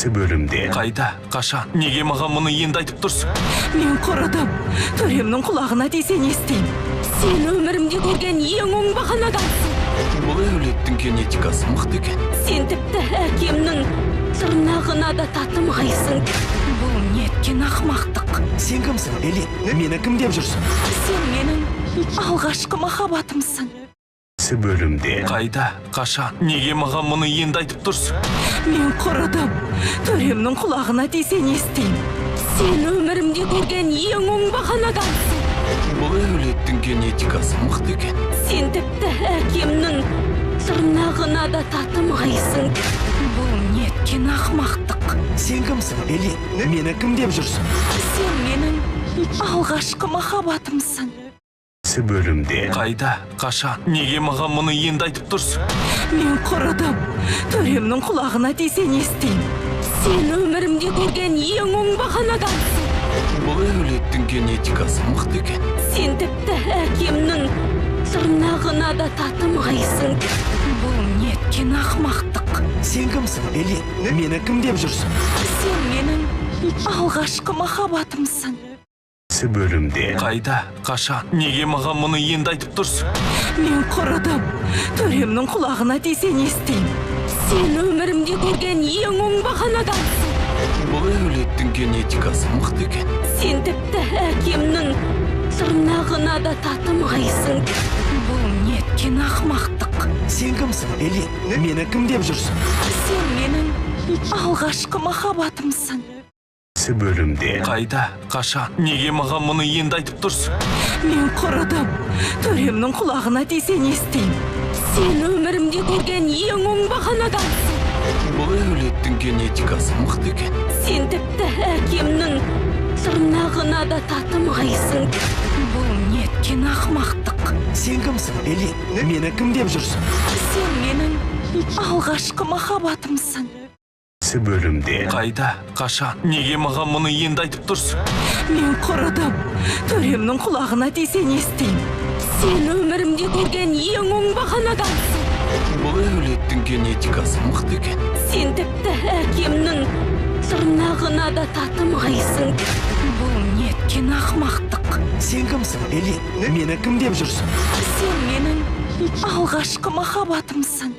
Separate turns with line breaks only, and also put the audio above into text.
бөлімде.
Қайда? Қашан? Неге маған мұны енді айтып тұрсың?
Мен құрыдым. Төремнің құлағына десен естейін. Сен өмірімде көрген ең оңбаған адамсың.
Бұл әулеттің генетикасы мықты екен.
Сен тіпті әкемнің тырнағына да татымайсың. Бұл неткен ақмақтық.
Сен кімсің, Эли? Мені кім деп жүрсің?
Сен менің алғашқы махаббатымсың.
Бөлімде.
Қайда? Қашан? Неге маған мұны енді айтып тұрсың?
Мен құрыдым. Төремнің құлағына десен естейін. Сен өмірімде көрген ең оңбаған адамсың.
Бұл әулеттің генетикасы мықты екен.
Сен тіпті әкемнің тырнағына да татымайсың. Бұл неткен ақмақтық.
Сен кімсің, Эли? Мені кім деп жүрсің?
Сен менің алғашқы махаббатымсың.
Бөлімде.
Қайда? Қашан? Неге маған мұны енді айтып тұрсың?
Мен құрыдым. Төремнің құлағына десен естейін. Сен өмірімде көрген ең оңбаған адамсың.
Бұл әулеттің генетикасы мықты екен.
Сен тіпті әкемнің тырнағына да татымайсың. Бұл неткен ақмақтық.
Сен кімсің, Эли? Мені кім деп жүрсің?
Сен менің алғашқы махаббатымсың.
Бөлімде.
Қайда? Қашан? Неге маған мұны енді айтып тұрсың?
Мен құрыдым. Төремнің құлағына десен естейін. Сен өмірімде көрген ең оңбаған адамсың.
Бұл әулеттің генетикасы мықты екен.
Сен тіпті әкемнің тырнағына да татымайсың. Бұл неткен ақмақтық.
Сен кімсің, Эли? Мені кім деп жүрсің?
Сен менің алғашқы махаббатымсың.
Бөлімде.
Қайда? Қашан? Неге маған мұны енді айтып тұрсың?
Мен құрыдым. Төремнің құлағына десен естейін. Сен өмірімде көрген ең оңбаған адамсың.
Бұл әулеттің генетикасы мықты екен.
Сен тіпті әкемнің тырнағына да татымайсың. Бұл неткен ақмақтық.
Сен кімсің, Эли? Мені кім деп жүрсің?
Сен менің алғашқы махаббатымсың.
Бөлімде.
Қайда? Қашан? Неге маған мұны енді айтып тұрсың?
Мен құрыдым. Төремнің құлағына десен естейін. Сен өмірімде көрген ең оңбаған адамсың.
Бұл әулеттің генетикасы мықты екен.
Сен тіпті әкемнің тырнағына да татымайсың. Бұл неткен ақмақтық.
Сен кімсің, Эли? Мені кім деп жүрсің?
Сен менің алғашқы махаббатымсың.